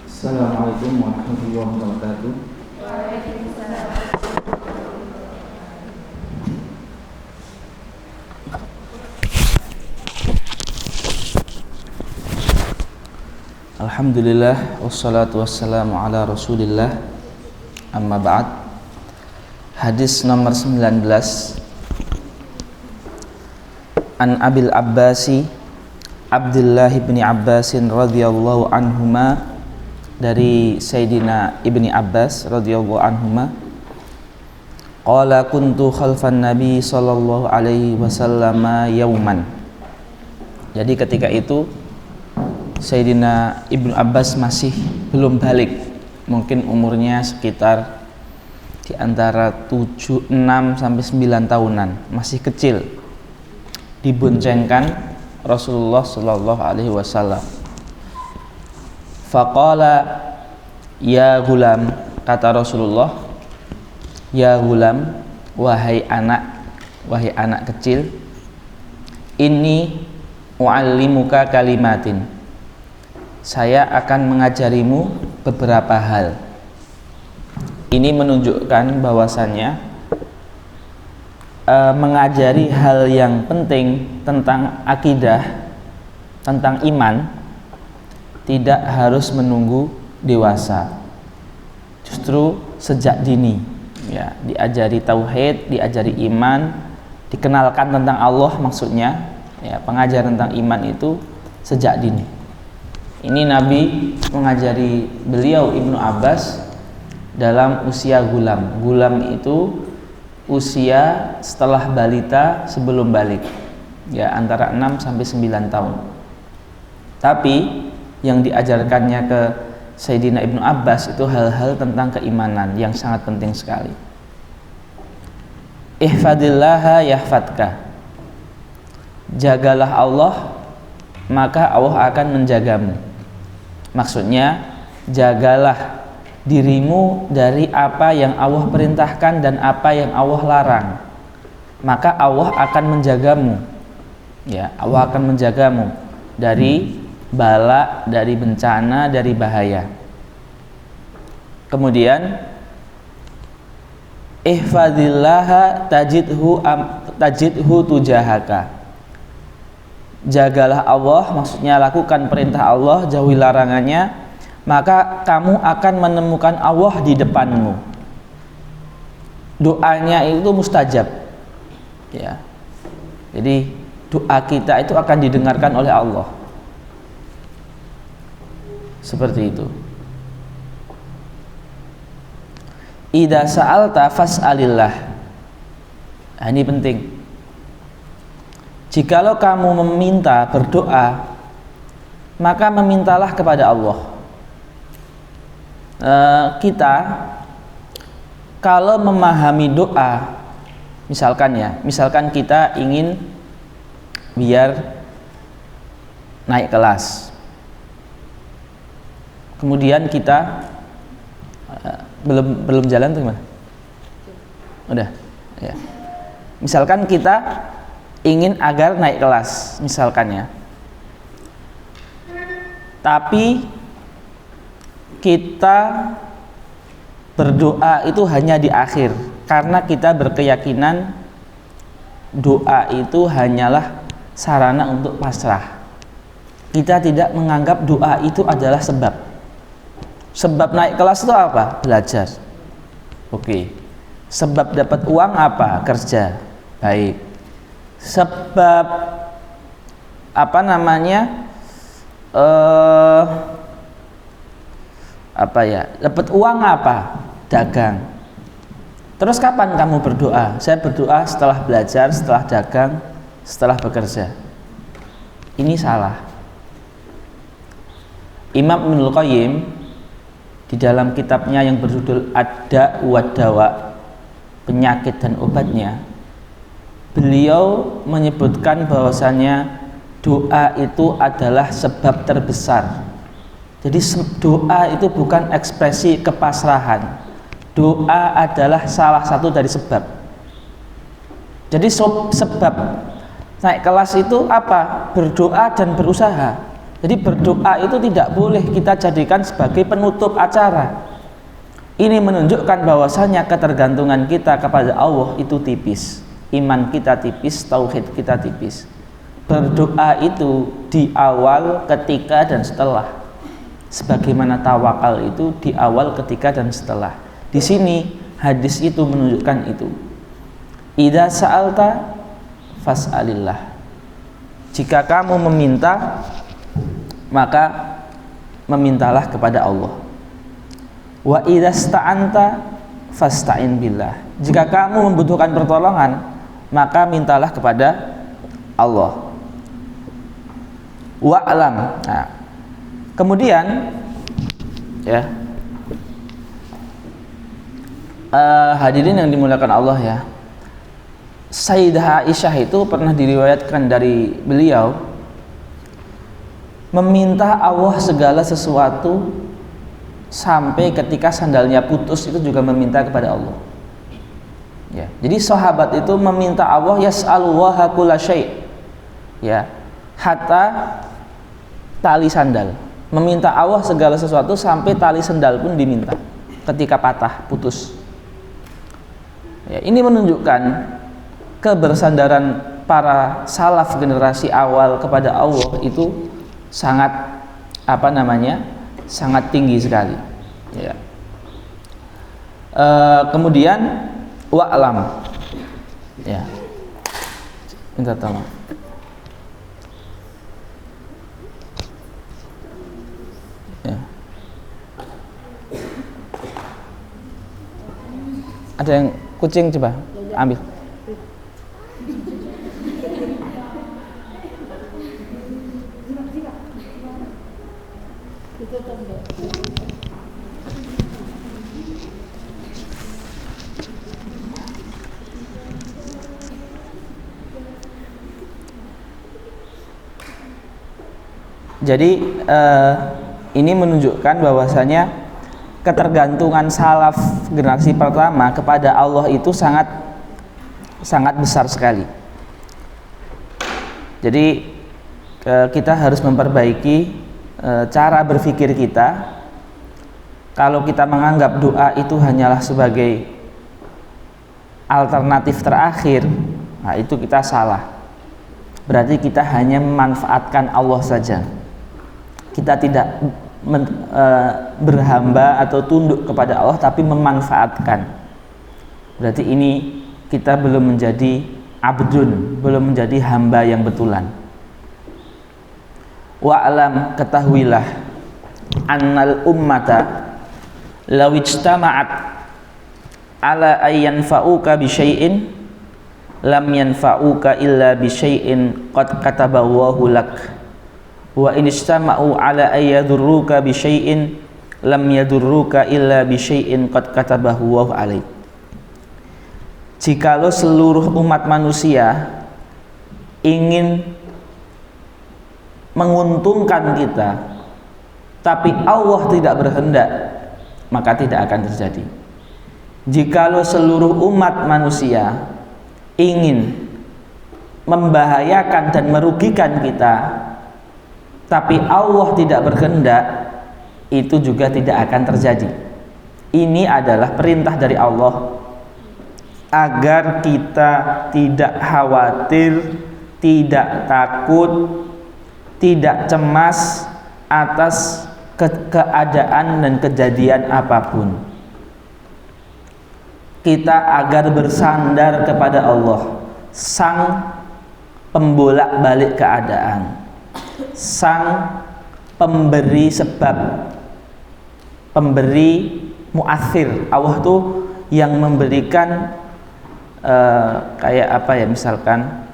Assalamualaikum warahmatullahi wabarakatuh. Waalaikumsalam. Alhamdulillah wassalatu wassalamu ala Rasulillah. Amma ba'd. Hadis nomor 19. An Abil Abbasi Abdullah bin Abbasin radhiyallahu anhuma, dari Sayyidina Ibni Abbas radhiyallahu anhuma, qala kuntu khalfan Nabi sallallahu alaihi wasallam yauman. Jadi ketika itu Sayyidina Ibnu Abbas masih belum balik, mungkin umurnya sekitar di antara 6 sampai 9 tahunan, masih kecil. Diboncengkan Rasulullah sallallahu alaihi wasallam. Faqala ya gulam, kata Rasulullah, ya gulam, wahai anak kecil, inni u'allimuka kalimatin, saya akan mengajarimu beberapa hal. Ini menunjukkan bahwasannya mengajari hal yang penting tentang akidah, tentang iman, tidak harus menunggu dewasa. Justru sejak dini, ya, diajari tauhid, diajari iman, dikenalkan tentang Allah, maksudnya, ya, pengajaran tentang iman itu sejak dini. Ini Nabi mengajari beliau Ibnu Abbas dalam usia gulam. Gulam itu usia setelah balita sebelum balik, ya, antara 6 sampai 9 tahun. Tapi yang diajarkannya ke Sayyidina Ibnu Abbas itu hal-hal tentang keimanan yang sangat penting sekali. Ihfadillaha yahfadka, jagalah Allah maka Allah akan menjagamu. Maksudnya, jagalah dirimu dari apa yang Allah perintahkan dan apa yang Allah larang, maka Allah akan menjagamu, ya, Allah akan menjagamu dari bala, dari bencana, dari bahaya. Kemudian ihfadillaha tajidhu tujahaka, jagalah Allah, maksudnya lakukan perintah Allah, jauhi larangannya, maka kamu akan menemukan Allah di depanmu. Doanya itu mustajab, ya. Jadi doa kita itu akan didengarkan oleh Allah. Seperti itu. Idza sa'alta fas'alillah. Nah, ini penting. Jikalau kamu meminta, berdoa, maka memintalah kepada Allah. Kita kalau memahami doa, misalkan kita ingin biar naik kelas, kemudian kita belum jalan tuh gimana? Udah, ya. Misalkan kita ingin agar naik kelas, misalkan, ya, tapi kita berdoa itu hanya di akhir, karena kita berkeyakinan doa itu hanyalah sarana untuk pasrah. Kita tidak menganggap doa itu adalah sebab. Sebab naik kelas itu apa? Belajar. Oke. Sebab dapat uang apa? Kerja. Baik. Sebab dapat uang apa? Dagang. Terus kapan kamu berdoa? Saya berdoa setelah belajar, setelah dagang, setelah bekerja. Ini salah. Imam Ibnul Qayyim di dalam kitabnya yang berjudul Ad-Da' wad Dawa, penyakit dan obatnya, beliau menyebutkan bahwasanya doa itu adalah sebab terbesar. Jadi doa itu bukan ekspresi kepasrahan. Doa adalah salah satu dari sebab. Jadi sebab naik kelas itu apa? Berdoa dan berusaha. Jadi berdoa itu tidak boleh kita jadikan sebagai penutup acara. Ini menunjukkan bahwasanya ketergantungan kita kepada Allah itu tipis, iman kita tipis, tauhid kita tipis. Berdoa itu di awal, ketika, dan setelah. Sebagaimana tawakal itu di awal, ketika, dan setelah. Di sini hadis itu menunjukkan itu. Idza sa'alta fas'alillah. Jika kamu meminta, maka memintalah kepada Allah. Wa idza sta'anta fasta'in billah. Jika kamu membutuhkan pertolongan, maka mintalah kepada Allah. Wa'lam. Nah, kemudian ya, hadirin yang dimuliakan Allah ya, Sayyidah Aisyah itu pernah diriwayatkan dari beliau meminta Allah segala sesuatu sampai ketika sandalnya putus itu juga meminta kepada Allah. Ya, jadi sahabat itu meminta Allah yas'alullaha kulla syai', ya, hatta tali sandal, meminta Allah segala sesuatu sampai tali sandal pun diminta ketika patah putus. Ya, ini menunjukkan kebersandaran para salaf generasi awal kepada Allah itu sangat sangat tinggi sekali. Ya. Kemudian wa'lam, ya, minta tolong. Ya. Ada yang kucing, coba ambil. Jadi ini menunjukkan bahwasanya ketergantungan salaf generasi pertama kepada Allah itu sangat besar sekali. Jadi kita harus memperbaiki cara berpikir kita. Kalau kita menganggap doa itu hanyalah sebagai alternatif terakhir, nah itu kita salah. Berarti kita hanya memanfaatkan Allah saja. Kita tidak berhamba atau tunduk kepada Allah, tapi memanfaatkan. Berarti ini kita belum menjadi abdun, belum menjadi hamba yang betulan. Wa'lam, ketahuilah, annal ummata law ijtama'at ala ayyan fa'uka bi syai'in lam yanfa'uka illa bi syai'in qad katabahu lak. Wa in istama'u ala ayyadurruka bi syai'in lam yadurruka illa bi syai'in qad katabahu wa alaik. Jikalau seluruh umat manusia ingin menguntungkan kita, tapi Allah tidak berkehendak, maka tidak akan terjadi. Jikalau seluruh umat manusia ingin membahayakan dan merugikan kita, tapi Allah tidak berkehendak, itu juga tidak akan terjadi. Ini adalah perintah dari Allah agar kita tidak khawatir, tidak takut, tidak cemas atas keadaan dan kejadian apapun. Kita agar bersandar kepada Allah, sang pembolak-balik keadaan, sang pemberi sebab, pemberi muathir. Allah tuh yang memberikan kayak apa ya, misalkan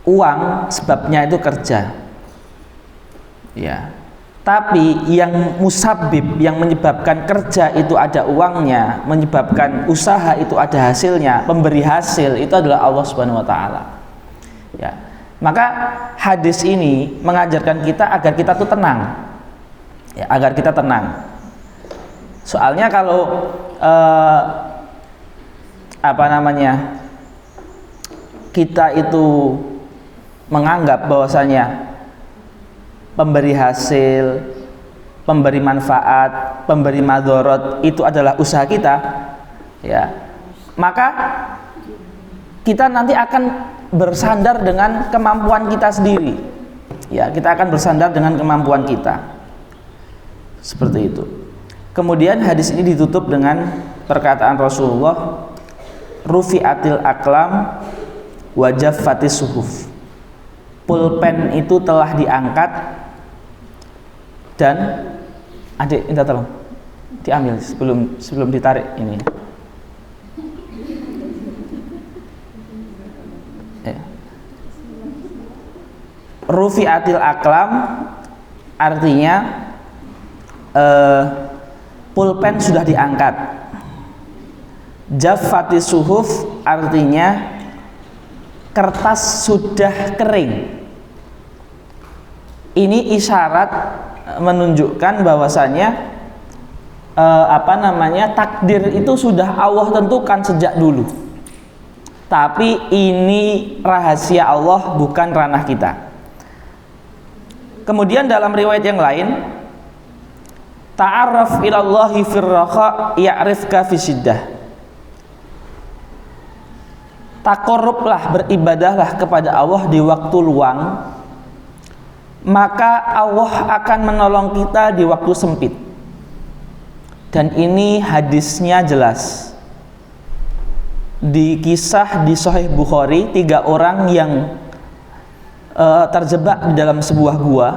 uang sebabnya itu kerja, ya, tapi yang musabib, yang menyebabkan kerja itu ada uangnya, menyebabkan usaha itu ada hasilnya, pemberi hasil itu adalah Allah Subhanahu wa taala. Ya. Maka hadis ini mengajarkan kita agar kita tuh tenang, ya, agar kita tenang. Soalnya kalau kita itu menganggap bahwasanya pemberi hasil, pemberi manfaat, pemberi madorot itu adalah usaha kita, ya, maka kita nanti akan bersandar dengan kemampuan kita sendiri, ya, kita akan bersandar dengan kemampuan kita, seperti itu. Kemudian hadis ini ditutup dengan perkataan Rasulullah, rufi'atil aqlam wa jaffatis suhuf. Pulpen itu telah diangkat dan adik minta tolong diambil sebelum ditarik ini. Ya. Rufi'atil aqlam artinya pulpen sudah diangkat. Jaffatis suhuf artinya kertas sudah kering. Ini isyarat menunjukkan bahwasanya takdir itu sudah Allah tentukan sejak dulu. Tapi ini rahasia Allah, bukan ranah kita. Kemudian dalam riwayat yang lain, ta'arraf ilallahi firraha ya'rifka fisiddah. Takorublah, beribadahlah kepada Allah di waktu luang, maka Allah akan menolong kita di waktu sempit. Dan ini hadisnya jelas. Di kisah di Sahih Bukhari, 3 orang yang terjebak di dalam sebuah gua.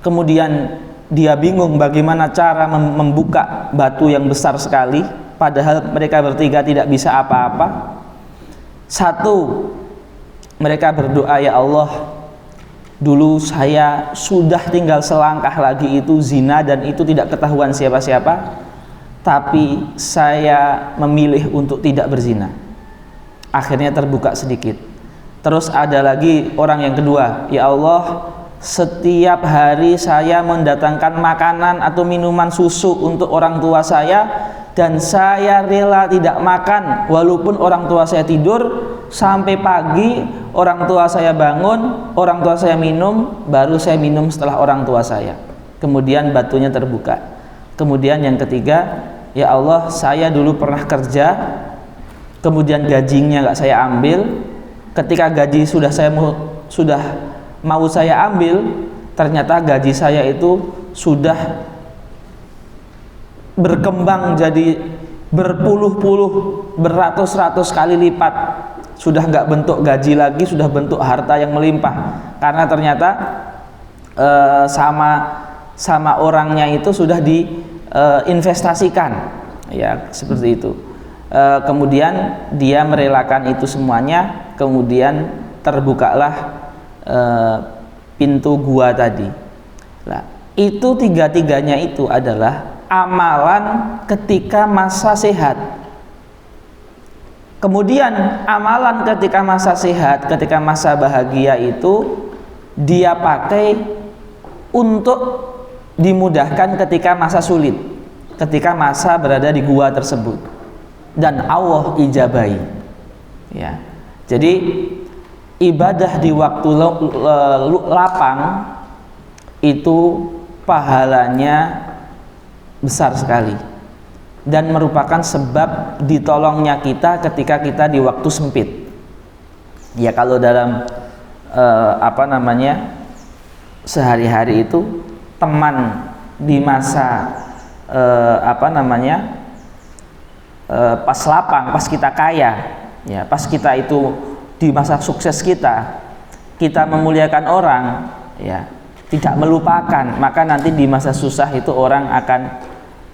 Kemudian dia bingung bagaimana cara membuka batu yang besar sekali, padahal mereka bertiga tidak bisa apa-apa. Satu, mereka berdoa, ya Allah, dulu saya sudah tinggal selangkah lagi itu zina dan itu tidak ketahuan siapa-siapa, tapi saya memilih untuk tidak berzina. Akhirnya terbuka sedikit. Terus ada lagi orang yang kedua, ya Allah, setiap hari saya mendatangkan makanan atau minuman susu untuk orang tua saya, dan saya rela tidak makan walaupun orang tua saya tidur sampai pagi, orang tua saya bangun, orang tua saya minum, baru saya minum setelah orang tua saya. Kemudian batunya terbuka. Kemudian yang ketiga, ya Allah, saya dulu pernah kerja, kemudian gajinya nggak saya ambil. Ketika gaji sudah mau saya ambil, ternyata gaji saya itu sudah berkembang jadi berpuluh-puluh, beratus-ratus kali lipat. Sudah nggak bentuk gaji lagi, sudah bentuk harta yang melimpah. Karena ternyata sama orangnya itu sudah diinvestasikan, ya, seperti itu. Kemudian dia merelakan itu semuanya, kemudian terbukalah pintu gua tadi. Nah, itu tiga-tiganya itu adalah amalan ketika masa sehat. Kemudian amalan ketika masa sehat, ketika masa bahagia itu dia pakai untuk dimudahkan ketika masa sulit, ketika masa berada di gua tersebut, dan Allah ijabahi, ya. Jadi ibadah di waktu lapang itu pahalanya besar sekali dan merupakan sebab ditolongnya kita ketika kita di waktu sempit. Ya, kalau dalam sehari-hari itu teman di masa pas lapang, pas kita kaya, ya, pas kita itu di masa sukses kita memuliakan orang, ya, tidak melupakan, maka nanti di masa susah itu orang akan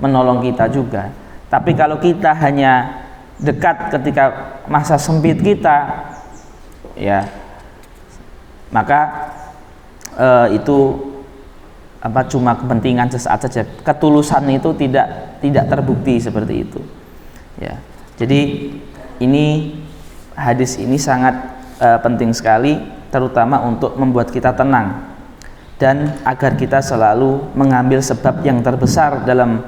menolong kita juga. Tapi kalau kita hanya dekat ketika masa sempit kita, ya, maka itu cuma kepentingan sesaat saja. Ketulusan itu tidak terbukti seperti itu, ya. Jadi ini hadis ini sangat penting sekali, terutama untuk membuat kita tenang dan agar kita selalu mengambil sebab yang terbesar dalam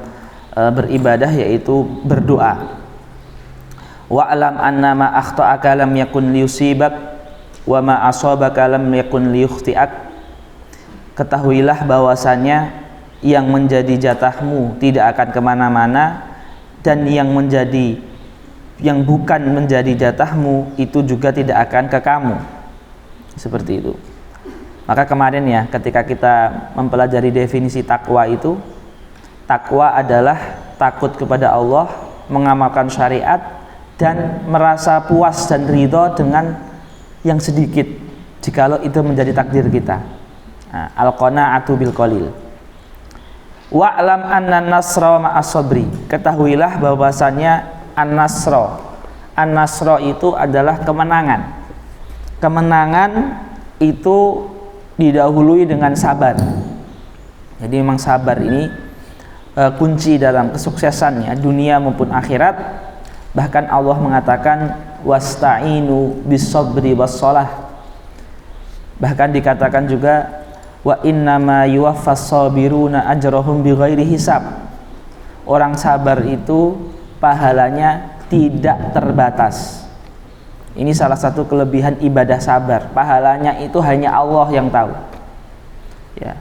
beribadah, yaitu berdoa. Wa'lam annama akhta'aka lam yakun liyusibak wa ma asabaka lam yakun liyukhti'ak ketahuilah bahwasannya yang menjadi jatahmu tidak akan kemana-mana, dan yang bukan menjadi jatahmu itu juga tidak akan ke kamu. Seperti itu. Maka kemarin ya, ketika kita mempelajari definisi takwa itu, takwa adalah takut kepada Allah, mengamalkan syariat, dan merasa puas dan ridho dengan yang sedikit jikalau itu menjadi takdir kita. Nah, al-qanaatu bil qalil. Wa'lam anna nasra ma'as sabri. Ketahuilah bahwasannya an-nasra itu adalah kemenangan. Kemenangan itu didahului dengan sabar. Jadi memang sabar ini kunci dalam kesuksesannya dunia maupun akhirat. Bahkan Allah mengatakan wasta'inu bis-sabri was-shalah. Bahkan dikatakan juga wa innama yuwaffas sabiruna ajrahum bighairi hisab. Orang sabar itu pahalanya tidak terbatas. Ini salah satu kelebihan ibadah sabar. Pahalanya itu hanya Allah yang tahu. Ya.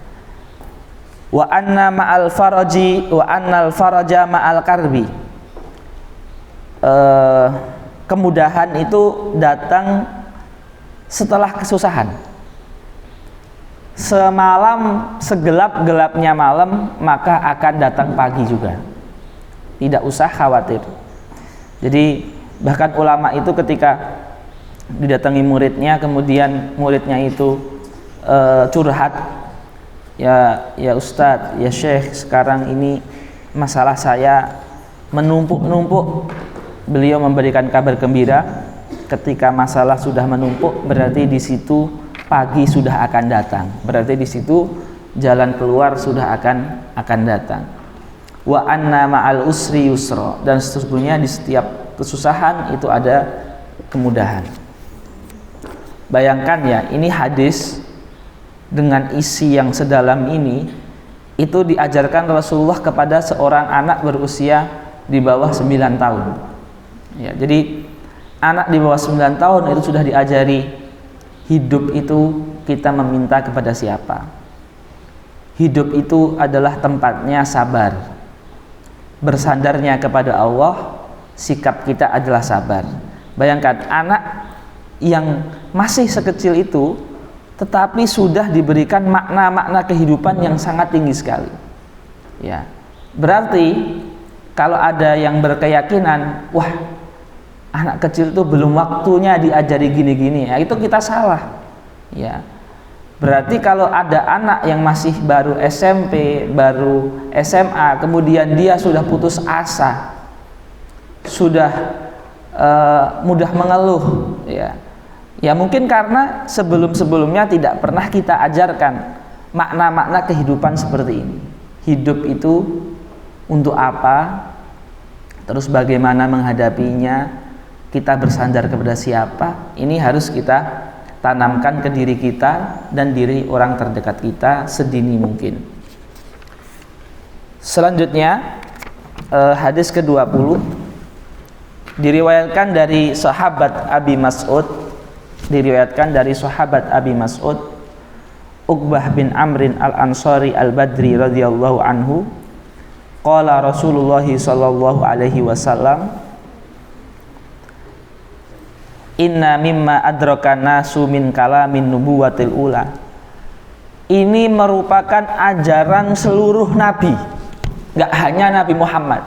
Wa anna ma'al faraji wa annal faraja ma'al karbi. Kemudahan itu datang setelah kesusahan. Semalam segelap-gelapnya malam, maka akan datang pagi juga. Tidak usah khawatir. Jadi bahkan ulama itu ketika didatangi muridnya, kemudian muridnya itu curhat, ya Ustadz, ya Syekh, sekarang ini masalah saya menumpuk-numpuk. Beliau memberikan kabar gembira, ketika masalah sudah menumpuk berarti di situ pagi sudah akan datang. Berarti di situ jalan keluar sudah akan datang. Wa anna ma'al usri yusra, dan sesungguhnya di setiap kesusahan itu ada kemudahan. Bayangkan ya, ini hadis dengan isi yang sedalam ini itu diajarkan Rasulullah kepada seorang anak berusia di bawah 9 tahun. Ya, jadi anak di bawah 9 tahun itu sudah diajari hidup itu kita meminta kepada siapa. Hidup itu adalah tempatnya sabar. Bersandarnya kepada Allah, sikap kita adalah sabar. Bayangkan anak yang masih sekecil itu tetapi sudah diberikan makna-makna kehidupan yang sangat tinggi sekali. Ya. Berarti kalau ada yang berkeyakinan, wah, anak kecil itu belum waktunya diajari gini-gini, ya, itu kita salah. Ya. Berarti kalau ada anak yang masih baru SMP, baru SMA, kemudian dia sudah putus asa, sudah mudah mengeluh, ya mungkin karena sebelum-sebelumnya tidak pernah kita ajarkan makna-makna kehidupan seperti ini. Hidup itu untuk apa? Terus bagaimana menghadapinya? Kita bersandar kepada siapa? Ini harus kita tanamkan ke diri kita dan diri orang terdekat kita sedini mungkin. Selanjutnya hadis ke-20 diriwayatkan dari sahabat Abi Mas'ud, Uqbah bin Amrin al-Ansari al-Badri radhiyallahu anhu, qala Rasulullah sallallahu alaihi wasallam, inna mimma adrakan nasu min kalamin nubuwatil ula. Ini merupakan ajaran seluruh nabi, gak hanya Nabi Muhammad.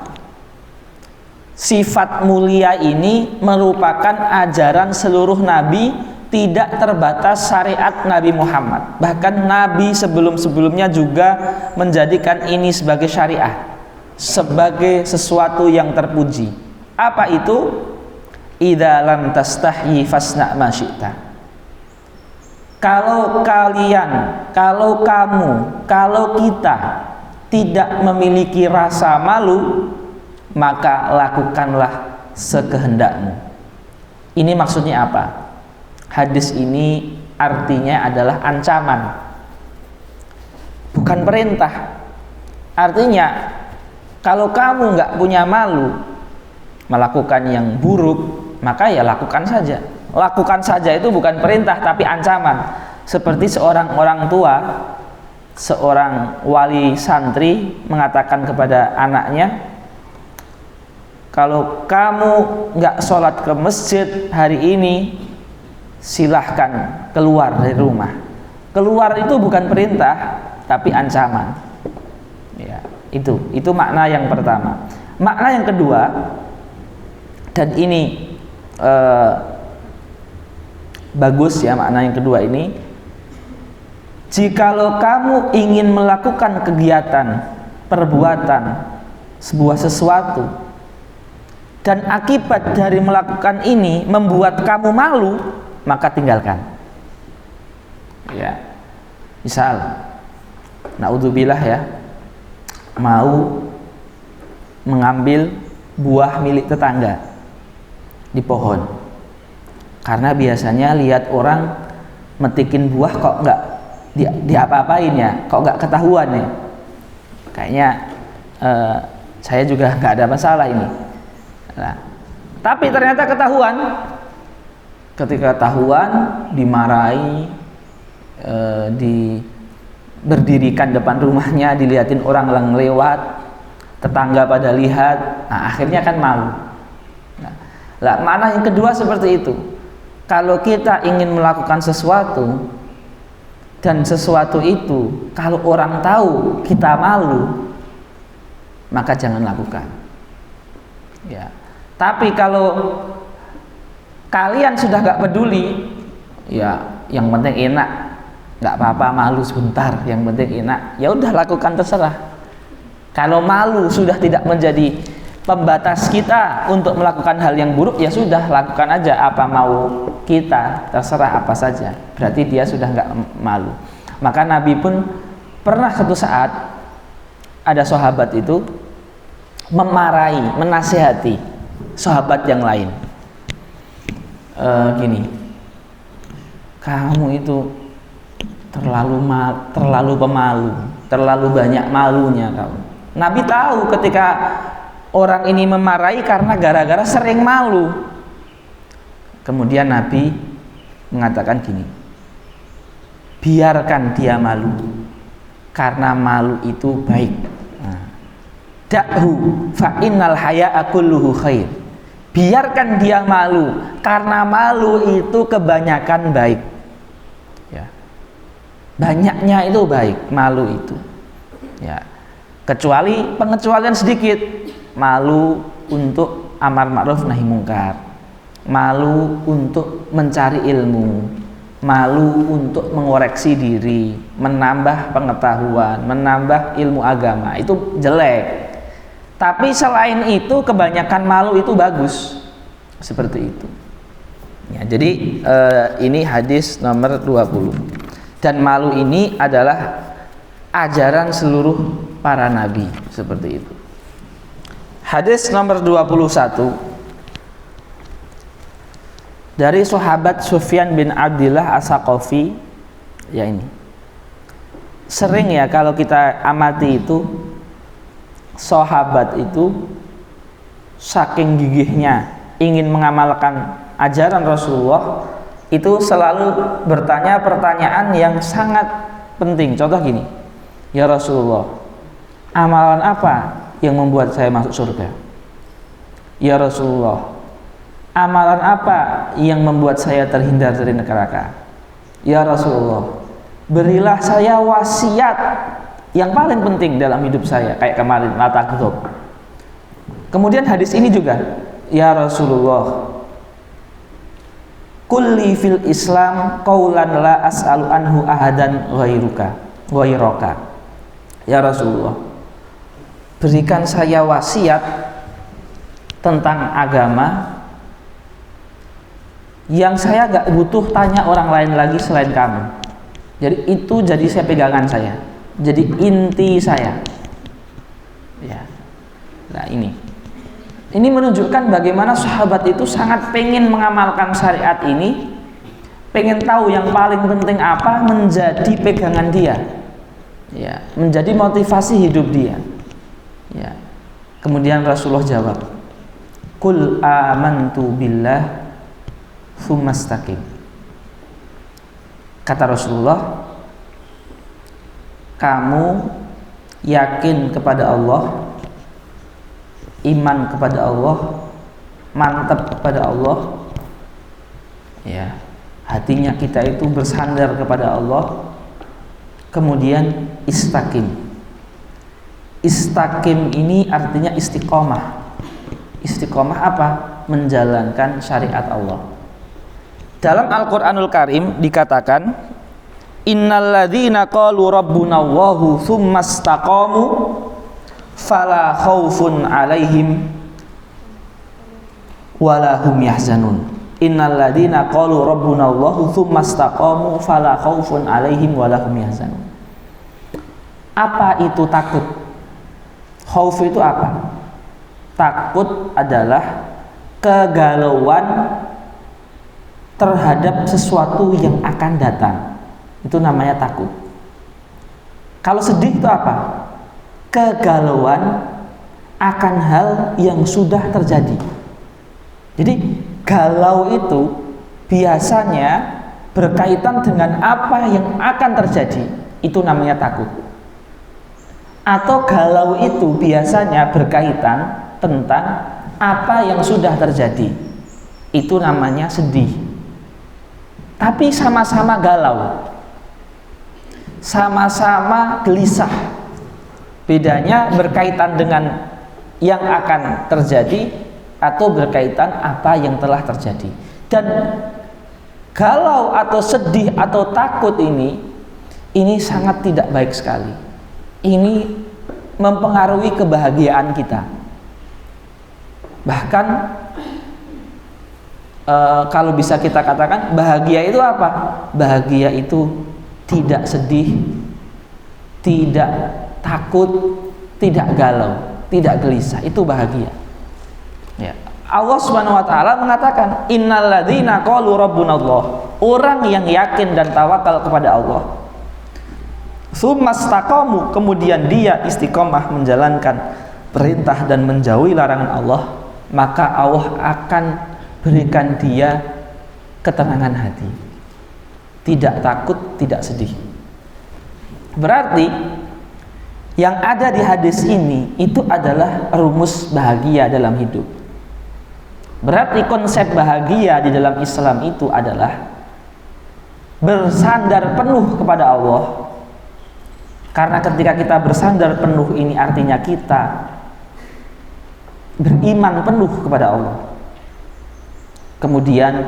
Sifat mulia ini merupakan ajaran seluruh nabi, tidak terbatas syariat Nabi Muhammad. Bahkan nabi sebelum-sebelumnya juga menjadikan ini sebagai syariah, sebagai sesuatu yang terpuji. Apa itu? Idza lam tastahyi fasna ma syi'ta. Kalau kalian, kalau kamu, kalau kita tidak memiliki rasa malu, maka lakukanlah sekehendakmu. Ini maksudnya apa? Hadis ini artinya adalah ancaman, bukan perintah. Artinya kalau kamu nggak punya malu melakukan yang buruk, maka ya lakukan saja. Lakukan saja itu bukan perintah tapi ancaman. Seperti seorang orang tua seorang wali santri mengatakan kepada anaknya, kalau kamu nggak sholat ke masjid hari ini, silahkan keluar dari rumah. Keluar itu bukan perintah, tapi ancaman. Ya, itu makna yang pertama. Makna yang kedua, dan ini bagus ya, makna yang kedua ini, jikalau kamu ingin melakukan kegiatan, perbuatan, sebuah sesuatu, dan akibat dari melakukan ini membuat kamu malu, maka tinggalkan. Ya, misal, naudzubillah ya, mau mengambil buah milik tetangga di pohon, karena biasanya lihat orang metikin buah kok nggak diapa-apain ya, kok nggak ketahuan ya, kayaknya saya juga nggak ada masalah ini. Nah, tapi ternyata ketahuan. Ketika ketahuan, dimarahi, berdirikan depan rumahnya, dilihatin orang yang lewat, tetangga pada lihat, nah akhirnya kan malu. Nah, makna yang kedua seperti itu. Kalau kita ingin melakukan sesuatu, dan sesuatu itu kalau orang tahu kita malu, maka jangan lakukan. Ya. Tapi kalau kalian sudah nggak peduli, ya yang penting enak, nggak apa-apa malu sebentar, yang penting enak, ya udah lakukan, terserah. Kalau malu sudah tidak menjadi pembatas kita untuk melakukan hal yang buruk, ya sudah lakukan aja apa mau kita, terserah apa saja, berarti dia sudah nggak malu. Maka Nabi pun pernah satu saat ada sahabat itu memarahi, menasihati sahabat yang lain, gini, kamu itu terlalu pemalu, terlalu banyak malunya kamu. Nabi tahu ketika orang ini memarahi karena gara-gara sering malu. Kemudian Nabi mengatakan gini, biarkan dia malu, karena malu itu baik. Da'hu fa innal haya'a kulluhu khair. Biarkan dia malu, karena malu itu kebanyakan baik. Ya. Banyaknya itu baik, malu itu. Ya. Kecuali pengecualian sedikit, malu untuk amar ma'ruf nahi mungkar, malu untuk mencari ilmu, malu untuk mengoreksi diri, menambah pengetahuan, menambah ilmu agama, itu jelek. Tapi selain itu kebanyakan malu itu bagus, seperti itu. Ya, jadi ini hadis nomor 20. Dan malu ini adalah ajaran seluruh para nabi, seperti itu. Hadis nomor 21 dari sahabat Sufyan bin Abdillah As-Saqafi. Ya, ini sering ya kalau kita amati itu, sahabat itu saking gigihnya ingin mengamalkan ajaran Rasulullah, itu selalu bertanya pertanyaan yang sangat penting. Contoh gini, ya Rasulullah, amalan apa yang membuat saya masuk surga? Ya Rasulullah, amalan apa yang membuat saya terhindar dari neraka? Ya Rasulullah, berilah saya wasiat yang paling penting dalam hidup saya, kayak kemarin, la taghdab. Kemudian hadis ini juga, ya Rasulullah, kulli fil Islam qaulan la as'alu anhu ahadan ghairaka. Ya Rasulullah, berikan saya wasiat tentang agama yang saya gak butuh tanya orang lain lagi selain kamu. Jadi itu jadi saya pegangan saya, jadi inti saya. Ya. Nah, ini menunjukkan bagaimana sahabat itu sangat pengen mengamalkan syariat ini, pengen tahu yang paling penting apa, menjadi pegangan dia. Ya, menjadi motivasi hidup dia. Ya. Kemudian Rasulullah jawab, "Qul amantu billah tsumastaqim." Kata Rasulullah, kamu yakin kepada Allah, iman kepada Allah, mantap kepada Allah, ya, hatinya kita itu bersandar kepada Allah, kemudian istaqim. Istaqim ini artinya istiqomah. Istiqomah apa? Menjalankan syariat Allah. Dalam Al-Qur'anul Karim dikatakan, innalladzina qalu rabbunallahu tsumastaqamu fala khaufun 'alaihim wala hum yahzanun. Innalladzina qalu rabbunallahu tsumastaqamu fala khaufun 'alaihim wala hum yahzanun. Apa itu takut? Khauf itu apa? Takut adalah kegalauan terhadap sesuatu yang akan datang. Itu namanya takut. Kalau sedih itu apa? Kegalauan akan hal yang sudah terjadi. Jadi galau itu biasanya berkaitan dengan apa yang akan terjadi. Itu namanya takut. Atau galau itu biasanya berkaitan tentang apa yang sudah terjadi. Itu namanya sedih. Tapi sama-sama galau, sama-sama gelisah. Bedanya berkaitan dengan yang akan terjadi atau berkaitan apa yang telah terjadi. Dan galau atau sedih atau takut ini sangat tidak baik sekali. Ini mempengaruhi kebahagiaan kita. Bahkan kalau bisa kita katakan, bahagia itu apa? Bahagia itu tidak sedih, tidak takut, tidak galau, tidak gelisah. Itu bahagia. Ya. Allah Subhanahu wa taala mengatakan, innalladzina qalu rabbunallah, orang yang yakin dan tawakal kepada Allah, tsumastaqamu, kemudian dia istiqomah menjalankan perintah dan menjauhi larangan Allah, maka Allah akan berikan dia ketenangan hati, tidak takut, tidak sedih. Berarti yang ada di hadis ini itu adalah rumus bahagia dalam hidup. Berarti konsep bahagia di dalam Islam itu adalah bersandar penuh kepada Allah. Karena ketika kita bersandar penuh ini artinya kita beriman penuh kepada Allah. Kemudian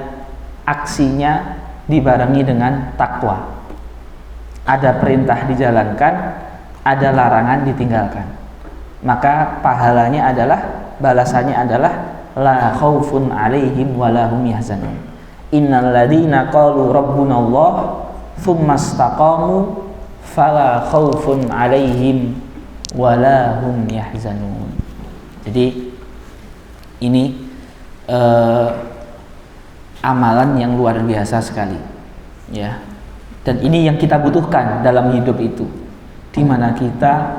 aksinya dibarengi dengan takwa. Ada perintah dijalankan, ada larangan ditinggalkan. Maka pahalanya adalah, balasannya adalah la khaufun 'alaihim wa la hum yahzanun. Innal ladzina qalu rabbunallah tsumastaqamu fala khaufun 'alaihim wa la hum yahzanun. Jadi ini amalan yang luar biasa sekali, ya. Dan ini yang kita butuhkan dalam hidup itu, di mana kita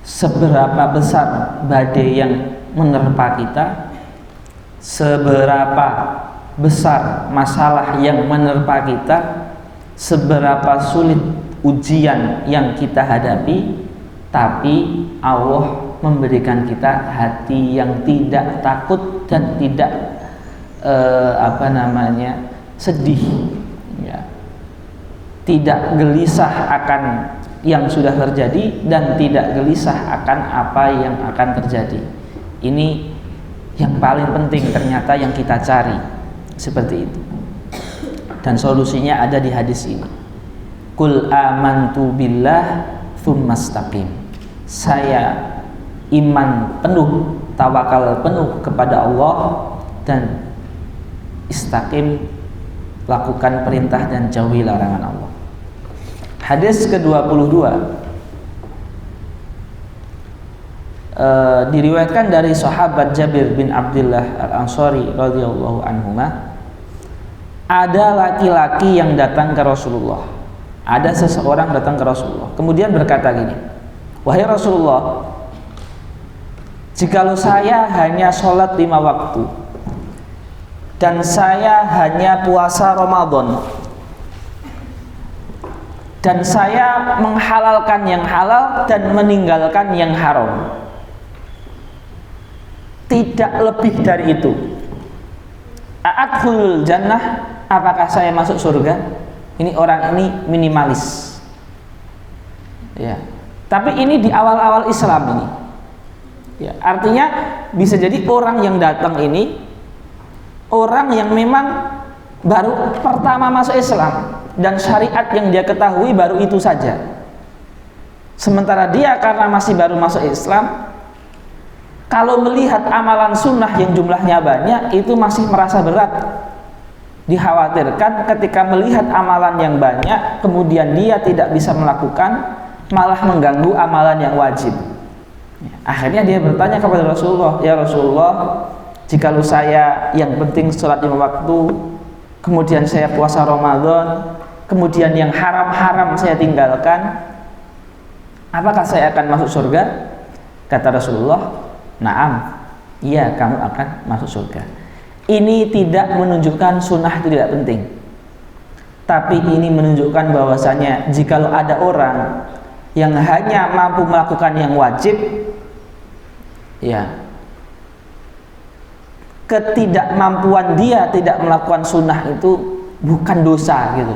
seberapa besar badai yang menerpa kita, seberapa besar masalah yang menerpa kita, seberapa sulit ujian yang kita hadapi, tapi Allah memberikan kita hati yang tidak takut dan tidak sedih, ya. Tidak gelisah akan yang sudah terjadi dan tidak gelisah akan apa yang akan terjadi. Ini yang paling penting ternyata yang kita cari, seperti itu. Dan solusinya ada di hadis ini. Qul amantu billah tsumastaqim. Saya iman penuh, tawakal penuh kepada Allah, dan istaqim, lakukan perintah dan jauhi larangan Allah. Hadis ke-22 diriwayatkan dari sahabat Jabir bin Abdullah Al-Ansari radhiyallahu anhuma. Ada laki-laki yang datang ke Rasulullah. Ada seseorang datang ke Rasulullah, kemudian berkata gini, wahai Rasulullah, jikalau saya hanya sholat 5 waktu dan saya hanya puasa Ramadan, dan saya menghalalkan yang halal dan meninggalkan yang haram. Tidak lebih dari itu. A'adkhulul jannah, apakah saya masuk surga? Ini orang ini minimalis. Ya. Tapi ini di awal-awal Islam ini. Ya, artinya bisa jadi orang yang datang ini orang yang memang baru pertama masuk Islam dan syariat yang dia ketahui baru itu saja. Sementara dia karena masih baru masuk Islam, kalau melihat amalan sunnah yang jumlahnya banyak, itu masih merasa berat. Dikhawatirkan ketika melihat amalan yang banyak, kemudian dia tidak bisa melakukan, malah mengganggu amalan yang wajib. Akhirnya dia bertanya kepada Rasulullah, ya Rasulullah, jikalau saya yang penting sholat 5 waktu, kemudian saya puasa Ramadan, kemudian yang haram-haram saya tinggalkan, apakah saya akan masuk surga? Kata Rasulullah, na'am, iya kamu akan masuk surga. Ini tidak menunjukkan sunnah itu tidak penting, tapi ini menunjukkan bahwasanya jikalau ada orang yang hanya mampu melakukan yang wajib, ya, ketidakmampuan dia tidak melakukan sunnah itu bukan dosa gitu.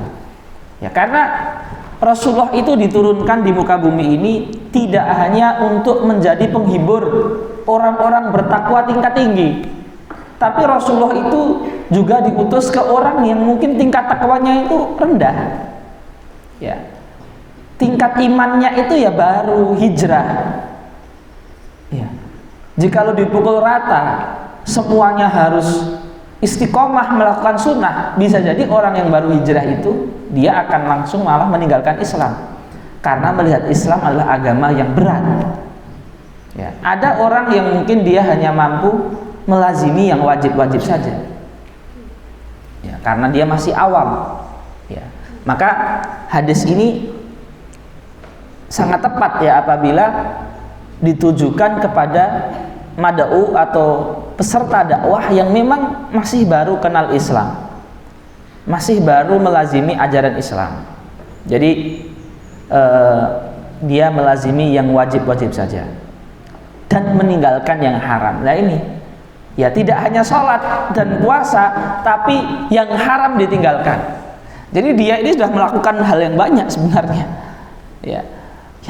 Ya, karena Rasulullah itu diturunkan di muka bumi ini tidak hanya untuk menjadi penghibur orang-orang bertakwa tingkat tinggi, tapi Rasulullah itu juga diutus ke orang yang mungkin tingkat takwanya itu rendah. Ya. Tingkat imannya itu ya baru hijrah. Ya. Jikalau dipukul rata semuanya harus istiqomah melakukan sunnah, bisa jadi orang yang baru hijrah itu dia akan langsung malah meninggalkan Islam karena melihat Islam adalah agama yang berat. Ya. Ada orang yang mungkin dia hanya mampu melazimi yang wajib-wajib saja, ya, karena dia masih awam. Ya. Maka hadis ini sangat tepat ya apabila ditujukan kepada mad'u atau peserta dakwah yang memang masih baru kenal Islam, masih baru melazimi ajaran Islam. Jadi dia melazimi yang wajib-wajib saja dan meninggalkan yang haram. Nah ini ya tidak hanya sholat dan puasa, tapi yang haram ditinggalkan. Jadi dia ini sudah melakukan hal yang banyak sebenarnya. Ya,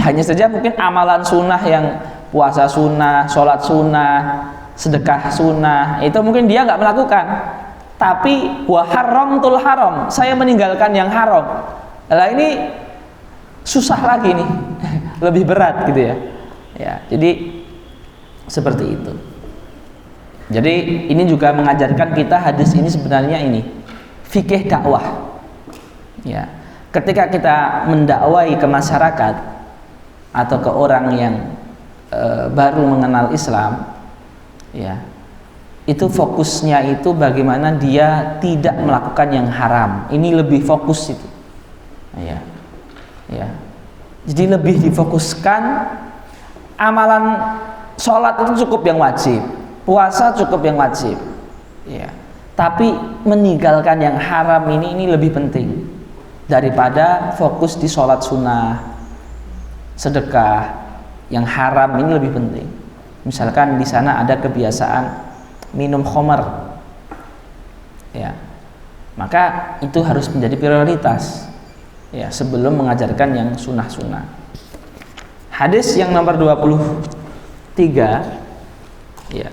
hanya saja mungkin amalan sunnah yang puasa sunnah, sholat sunnah, sedekah sunnah itu mungkin dia nggak melakukan. Tapi wa haramtul haram, saya meninggalkan yang haram. Lah ini susah lagi nih, lebih berat gitu ya. Ya, jadi seperti itu. Jadi ini juga mengajarkan kita hadis ini sebenarnya ini fikih dakwah. Ya, ketika kita mendakwai ke masyarakat atau ke orang yang baru mengenal Islam, ya, itu fokusnya itu bagaimana dia tidak melakukan yang haram. Ini lebih fokus itu. Ya, ya. Jadi lebih difokuskan amalan sholat itu cukup yang wajib, puasa cukup yang wajib, ya. Tapi meninggalkan yang haram ini lebih penting daripada fokus di sholat sunnah, sedekah. Yang haram ini lebih penting. Misalkan di sana ada kebiasaan minum khamar, ya, maka itu harus menjadi prioritas, ya, sebelum mengajarkan yang sunnah-sunnah. Hadis yang nomor 23, ya,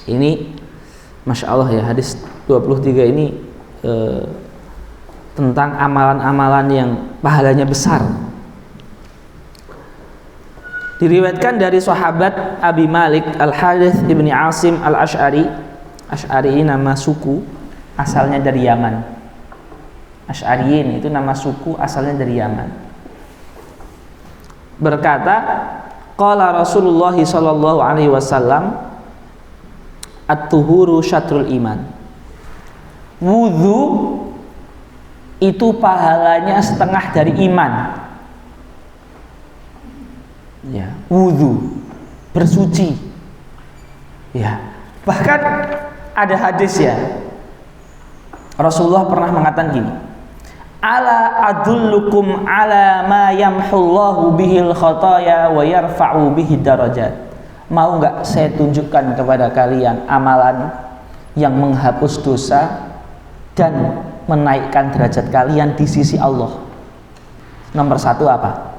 ini Masya Allah ya, hadis 23 ini tentang amalan-amalan yang pahalanya besar. Diriwayatkan dari sahabat Abi Malik Al-Harits ibni Asim Al-Ash'ari. Ash'ari ini nama suku, asalnya dari Yaman. Ash'ariyin itu nama suku, asalnya dari Yaman. Berkata, qala Rasulullah sallallahu alaihi wasallam, at-tuhuru syatrul iman. Wudu itu pahalanya setengah dari iman. Ya, wudu, bersuci. Ya, bahkan ada hadis ya, Rasulullah pernah mengatakan gini, Ala adullukum ala ma yamhullahu bihil khataya wa yarfa'u bihi darajat. Mau nggak saya tunjukkan kepada kalian amalan yang menghapus dosa dan menaikkan derajat kalian di sisi Allah? Nomor satu apa?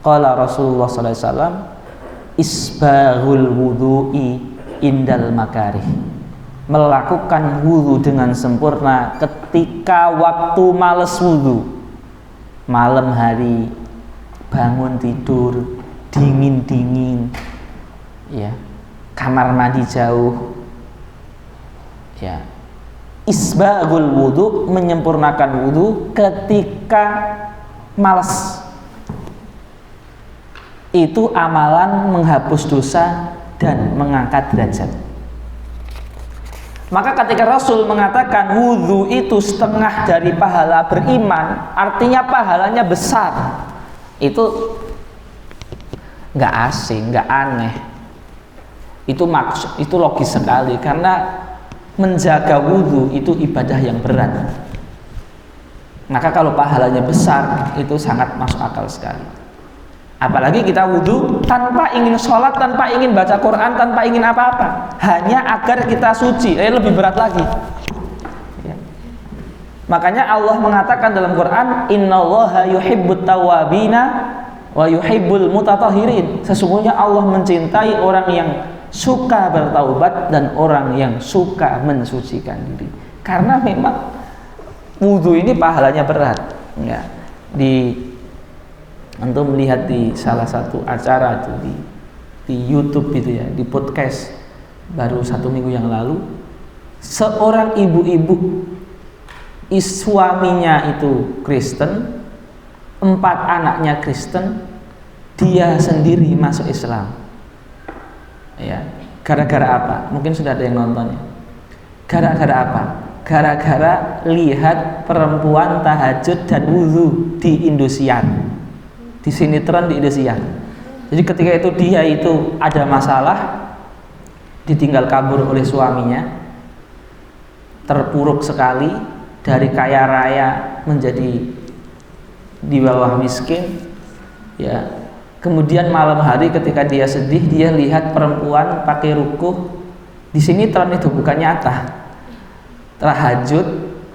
Qala Rasulullah sallallahu alaihi wasallam, isbaghul wudu'i indal makarih. Melakukan wudu dengan sempurna ketika waktu males wudu. Malam hari, bangun tidur, dingin-dingin, ya, kamar mandi jauh, ya. Isbaghul wudu, menyempurnakan wudu ketika malas. Itu amalan menghapus dosa dan mengangkat derajat. Maka ketika Rasul mengatakan wudu itu setengah dari pahala beriman, artinya pahalanya besar. Itu nggak asing, nggak aneh. Itu maksud, itu logis sekali karena menjaga wudu itu ibadah yang berat. Maka kalau pahalanya besar, itu sangat masuk akal sekali. Apalagi kita wudu tanpa ingin sholat, tanpa ingin baca Quran, tanpa ingin apa-apa, hanya agar kita suci, lebih berat lagi, ya. Makanya Allah mengatakan dalam Quran, innallaha yuhibbut tawwabina wa yuhibbul mutatahhirin. Sesungguhnya Allah mencintai orang yang suka bertaubat dan orang yang suka mensucikan diri. Karena memang wudu ini pahalanya berat, ya. Antum melihat di salah satu acara itu di YouTube itu ya, di podcast baru 1 minggu yang lalu, seorang ibu-ibu, suaminya itu Kristen, 4 anaknya Kristen, dia sendiri masuk Islam, ya. Gara-gara apa? Mungkin sudah ada yang nontonnya. Gara-gara apa? Gara-gara lihat perempuan tahajud dan wudu di Indosiar, di sinetron di Indosiar. Jadi ketika itu dia itu ada masalah, ditinggal kabur oleh suaminya, terpuruk sekali, dari kaya raya menjadi di bawah miskin, ya. Kemudian malam hari ketika dia sedih, dia lihat perempuan pakai rukuh di sinetron itu, bukan nyata, tahajud,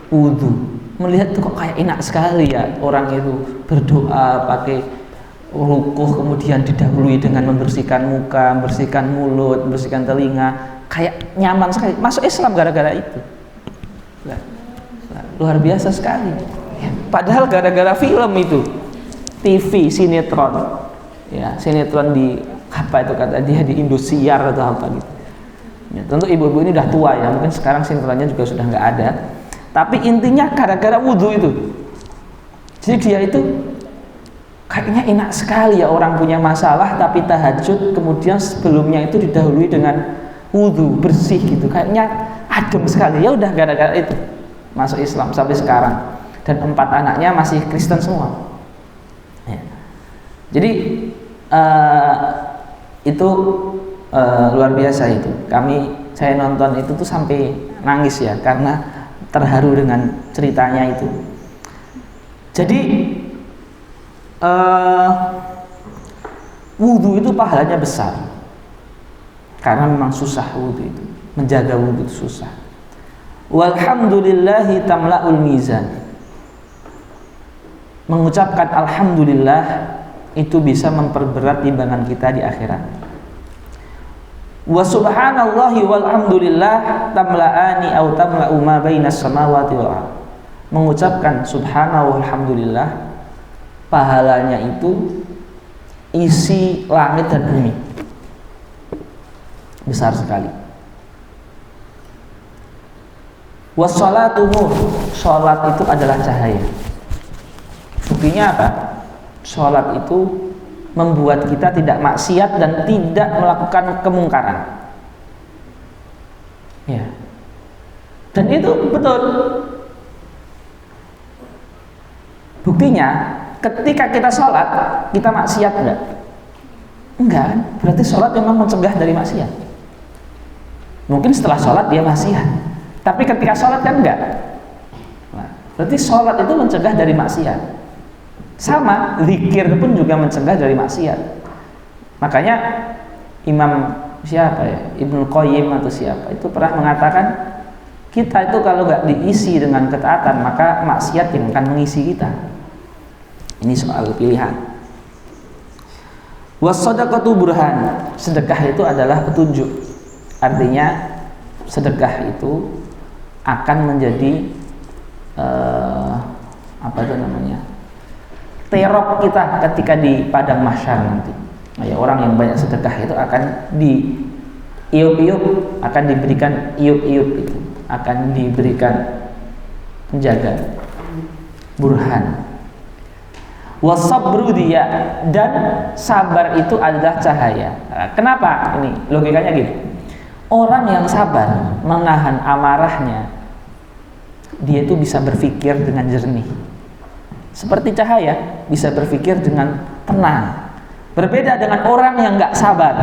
wudu. Melihat tuh kok kayak enak sekali ya, orang itu berdoa pakai rukuh, kemudian didahului dengan membersihkan muka, membersihkan mulut, membersihkan telinga, kayak nyaman sekali. Masuk Islam gara-gara itu. Luar biasa sekali. Padahal gara-gara film itu, TV, sinetron, ya, sinetron di apa itu kata dia, di Indosiar atau apa gitu. Ya, tentu ibu-ibu ini udah tua ya, mungkin sekarang sinetronnya juga sudah nggak ada. Tapi intinya gara-gara wudu itu. Jadi dia itu kayaknya enak sekali ya, orang punya masalah tapi tahajud, kemudian sebelumnya itu didahului dengan wudu bersih gitu, kayaknya adem sekali. Ya udah gara-gara itu masuk Islam sampai sekarang, dan 4 anaknya masih Kristen semua, ya. Jadi itu luar biasa itu. Saya nonton itu tuh sampai nangis ya, karena terharu dengan ceritanya itu. Jadi wudu itu pahalanya besar, karena memang susah wudu itu, menjaga wudu itu susah. Walhamdulillahi tamla'ul mizan. Mengucapkan alhamdulillah itu bisa memperberat timbangan kita di akhirat. Wa subhanallahi walhamdulillah tamla'ani au tamla'u ma bainas samawati wal ardh. Mengucapkan subhanahu walhamdulillah, pahalanya itu isi langit dan bumi. Besar sekali. Wassalatu nur, salat itu adalah cahaya. Buktinya apa? Salat itu membuat kita tidak maksiat dan tidak melakukan kemungkaran, ya. Dan itu betul. Buktinya ketika kita sholat, kita maksiat enggak? Enggak kan? Berarti sholat memang mencegah dari maksiat. Mungkin setelah sholat dia maksiat, tapi ketika sholat kan enggak. Nah, Berarti sholat itu mencegah dari maksiat. Sama, zikir pun juga mencegah dari maksiat. Makanya Imam siapa ya, Ibnu Qayyim atau siapa itu pernah mengatakan, kita itu kalau nggak diisi dengan ketaatan, maka maksiat yang akan mengisi kita. Ini soal pilihan. Was-shadaqatu burhan, sedekah itu adalah petunjuk. Artinya sedekah itu akan menjadi apa itu namanya, terop kita ketika di padang mahsyar nanti. Nah, ya, orang yang banyak sedekah itu akan di iup-iup, akan diberikan iup-iup itu, akan diberikan penjaga burhan. Wasabru dia, dan sabar itu adalah cahaya. Nah, kenapa? Ini logikanya gini. Orang yang sabar menahan amarahnya, dia itu bisa berpikir dengan jernih. Seperti cahaya, bisa berpikir dengan tenang. Berbeda dengan orang yang nggak sabar.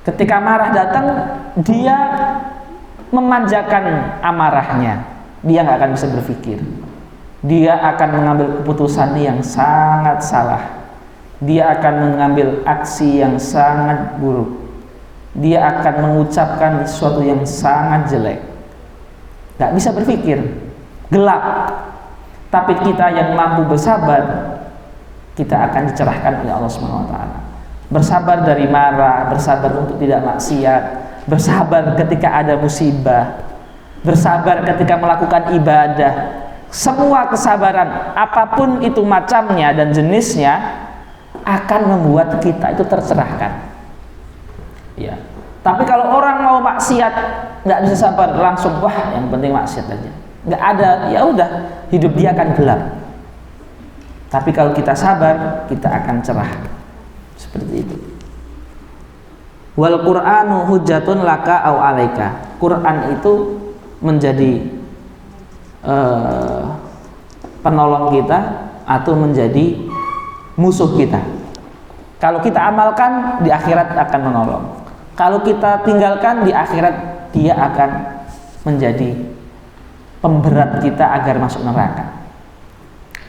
Ketika marah datang, dia memanjakan amarahnya. Dia nggak akan bisa berpikir. Dia akan mengambil keputusan yang sangat salah. Dia akan mengambil aksi yang sangat buruk. Dia akan mengucapkan sesuatu yang sangat jelek. Gak bisa berpikir, gelap. Tapi kita yang mampu bersabar, kita akan dicerahkan oleh Allah SWT. Bersabar dari marah, bersabar untuk tidak maksiat, bersabar ketika ada musibah, bersabar ketika melakukan ibadah. Semua kesabaran, apapun itu macamnya dan jenisnya, akan membuat kita itu tercerahkan. Ya. Tapi kalau orang mau maksiat, nggak bisa sabar, langsung wah yang penting maksiat aja. Nggak ada, ya udah, hidup dia akan gelap. Tapi kalau kita sabar, kita akan cerah. Seperti itu. Wal Qur'anu hujjatun laka au alaika. Quran itu menjadi penolong kita atau menjadi musuh kita. Kalau kita amalkan, di akhirat akan menolong. Kalau kita tinggalkan, di akhirat dia akan menjadi pemberat kita agar masuk neraka.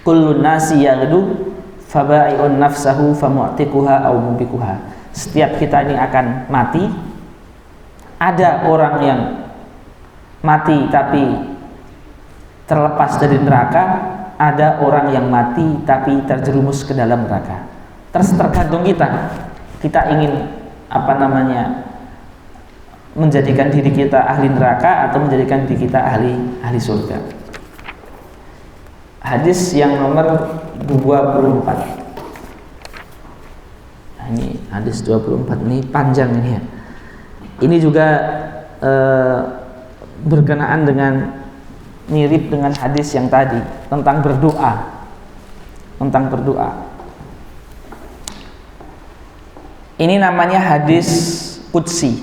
Kullun nasi yaghdu fabai'un nafsahu famu'tiquha aw mubikuha. Setiap kita ini akan mati. Ada orang yang mati tapi terlepas dari neraka, ada orang yang mati tapi terjerumus ke dalam neraka. Tergantung kita ingin menjadikan diri kita ahli neraka atau menjadikan diri kita ahli surga. Hadis yang nomor 24. Nah, ini hadis 24 ini panjang ini ya. Ini juga berkenaan dengan, mirip dengan hadis yang tadi tentang berdoa. Ini namanya hadis qudsi.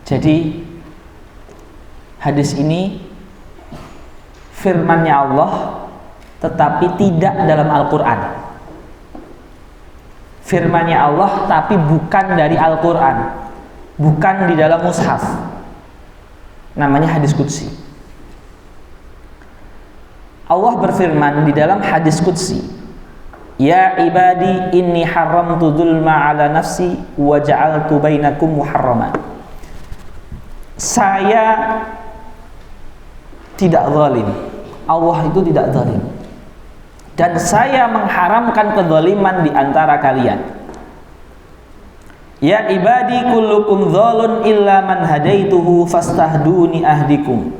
Jadi hadis ini firman-Nya Allah, tetapi tidak dalam Al-Quran. Firman-Nya Allah tapi bukan dari Al-Quran, bukan di dalam mushaf. Namanya hadis qudsi. Allah berfirman di dalam hadis qudsi, ya ibadi inni haramtu dzulma ala nafsi wa ja'altu bainakum muharrama. Saya tidak zalim. Allah itu tidak zalim. Dan saya mengharamkan kezaliman di antara kalian. Ya ibadi kullukum dzalun illa man hadaituhu fastahduni ahdikum.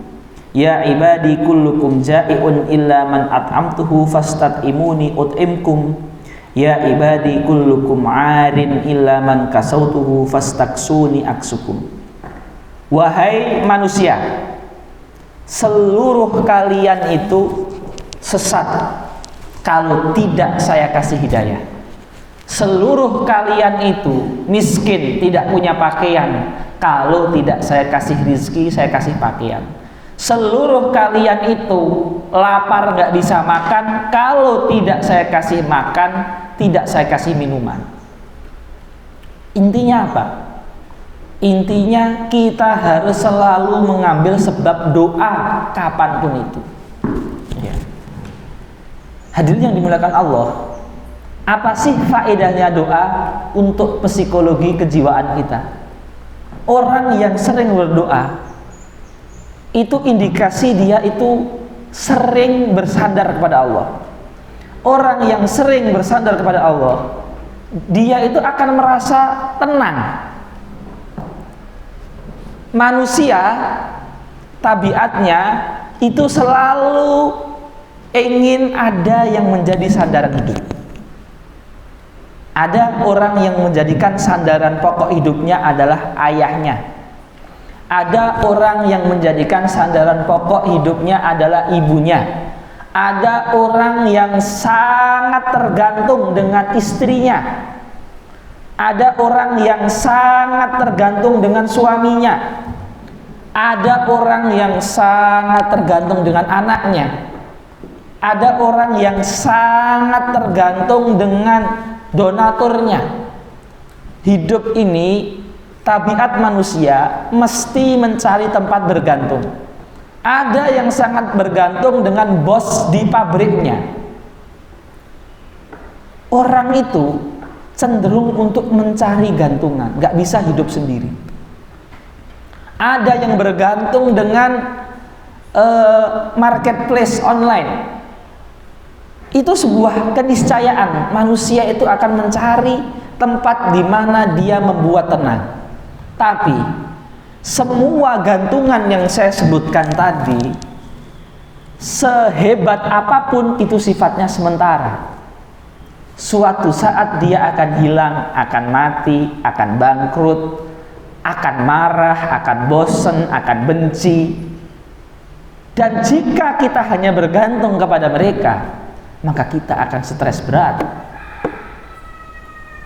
Ya ibadi kullukum ja'iun illa man at'amtuhu fastat'imuni ut'imkum. Ya ibadi kullukum 'arin illa man kasautuhu fastaksuni aksukum. Wahai manusia, seluruh kalian itu sesat kalau tidak saya kasih hidayah. Seluruh kalian itu miskin, tidak punya pakaian kalau tidak saya kasih rizki, saya kasih pakaian. Seluruh kalian itu lapar gak bisa makan kalau tidak saya kasih makan, tidak saya kasih minuman. Intinya apa? Intinya kita harus selalu mengambil sebab doa kapanpun itu. Ya. Hadirin yang dimuliakan Allah, apa sih faedahnya doa untuk psikologi kejiwaan kita? Orang yang sering berdoa itu indikasi dia itu sering bersandar kepada Allah. Orang yang sering bersandar kepada Allah, dia itu akan merasa tenang. Manusia tabiatnya itu selalu ingin ada yang menjadi sandaran hidup. Ada orang yang menjadikan sandaran pokok hidupnya adalah ayahnya. Ada orang yang menjadikan sandaran pokok hidupnya adalah ibunya. Ada orang yang sangat tergantung dengan istrinya. Ada orang yang sangat tergantung dengan suaminya. Ada orang yang sangat tergantung dengan anaknya. Ada orang yang sangat tergantung dengan donaturnya. Hidup ini, tabiat manusia mesti mencari tempat bergantung. Ada yang sangat bergantung dengan bos di pabriknya. Orang itu cenderung untuk mencari gantungan, nggak bisa hidup sendiri. Ada yang bergantung dengan marketplace online. Itu sebuah keniscayaan, manusia itu akan mencari tempat di mana dia membuat tenang. Tapi semua gantungan yang saya sebutkan tadi, sehebat apapun itu sifatnya sementara. Suatu saat dia akan hilang, akan mati, akan bangkrut, akan marah, akan bosan, akan benci. Dan jika kita hanya bergantung kepada mereka, maka kita akan stres berat.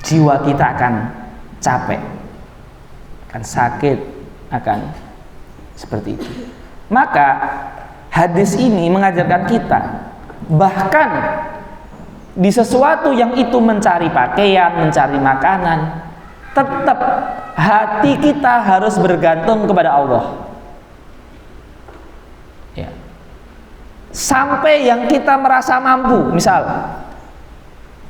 Jiwa kita akan capek, akan sakit, akan seperti itu. Maka hadis ini mengajarkan kita, bahkan di sesuatu yang itu mencari pakaian, mencari makanan, tetap hati kita harus bergantung kepada Allah. Ya. Sampai yang kita merasa mampu, misal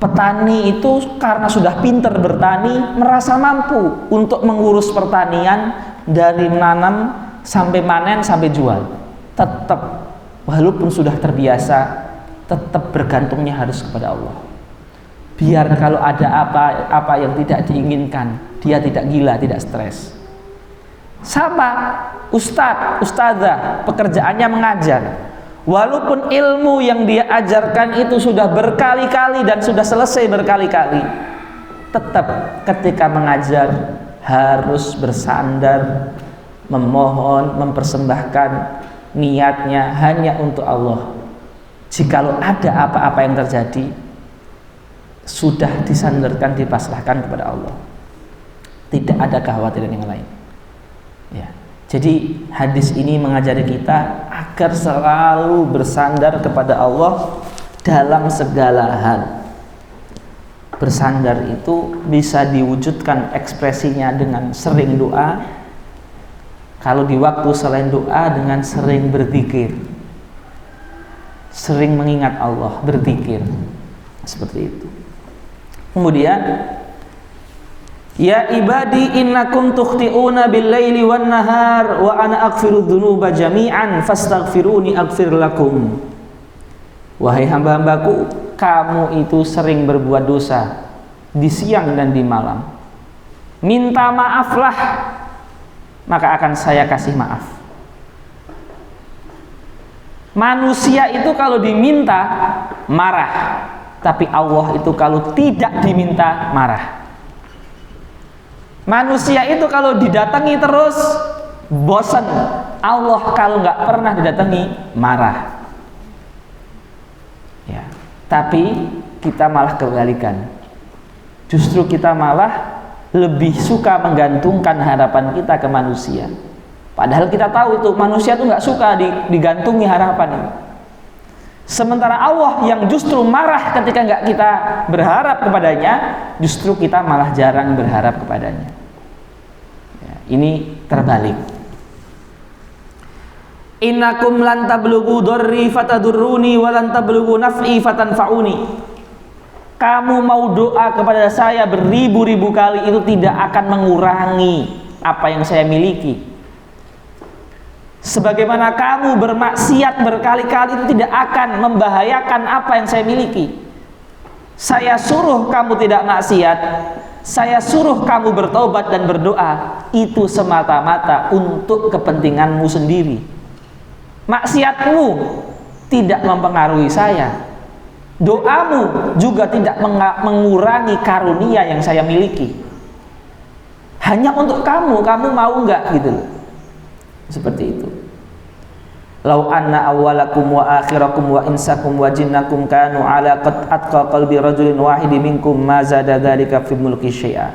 petani itu karena sudah pintar bertani, merasa mampu untuk mengurus pertanian dari menanam sampai panen sampai jual. Tetap walaupun sudah terbiasa, tetap bergantungnya harus kepada Allah. Biar kalau ada apa yang tidak diinginkan, dia tidak gila, tidak stres. Sama ustadzah, pekerjaannya mengajar. Walaupun ilmu yang dia ajarkan itu sudah berkali-kali dan sudah selesai berkali-kali, tetap ketika mengajar harus bersandar, memohon, mempersembahkan niatnya hanya untuk Allah. Jikalau ada apa-apa yang terjadi, sudah disandarkan, dipasrahkan kepada Allah. Tidak ada kekhawatiran yang lain. Ya. Jadi hadis ini mengajari kita agar selalu bersandar kepada Allah dalam segala hal. Bersandar itu bisa diwujudkan ekspresinya dengan sering doa. Kalau di waktu selain doa, dengan sering berzikir, sering mengingat Allah, berzikir, seperti itu. Kemudian, ya ibadi innakum tukhti'una bil-laili wan-nahar wa ana aghfiru dzunuba jami'an fastaghfiruni aghfir lakum. Wahai hamba-hambaku, kamu itu sering berbuat dosa di siang dan di malam. Minta maaflah, maka akan saya kasih maaf. Manusia itu kalau diminta marah, tapi Allah itu kalau tidak diminta marah. Manusia itu kalau didatangi terus bosan. Allah kalau nggak pernah didatangi marah. Ya, tapi kita malah kebalikan. Justru kita malah lebih suka menggantungkan harapan kita ke manusia. Padahal kita tahu itu manusia tuh nggak suka digantungi harapan ini. Sementara Allah yang justru marah ketika nggak kita berharap kepadanya, justru kita malah jarang berharap kepadanya. Ya. Ini terbalik. Innakum lan tablughu dharri fatadurruni wa lan tablughu naf'i fatanfa'uni. Kamu mau doa kepada saya beribu-ribu kali, itu tidak akan mengurangi apa yang saya miliki. Sebagaimana kamu bermaksiat berkali-kali, itu tidak akan membahayakan apa yang saya miliki. Saya suruh kamu tidak maksiat, saya suruh kamu bertobat dan berdoa, itu semata-mata untuk kepentinganmu sendiri. Maksiatmu tidak mempengaruhi saya, doamu juga tidak mengurangi karunia yang saya miliki. Hanya untuk kamu mau enggak gitu loh. Seperti itu. Lau anna awwalakum wa akhirakum wa insakum wa jinnakum kanu ala atqa qalbi rajulin wahidin minkum ma zada dzalika fi mulki syai'a.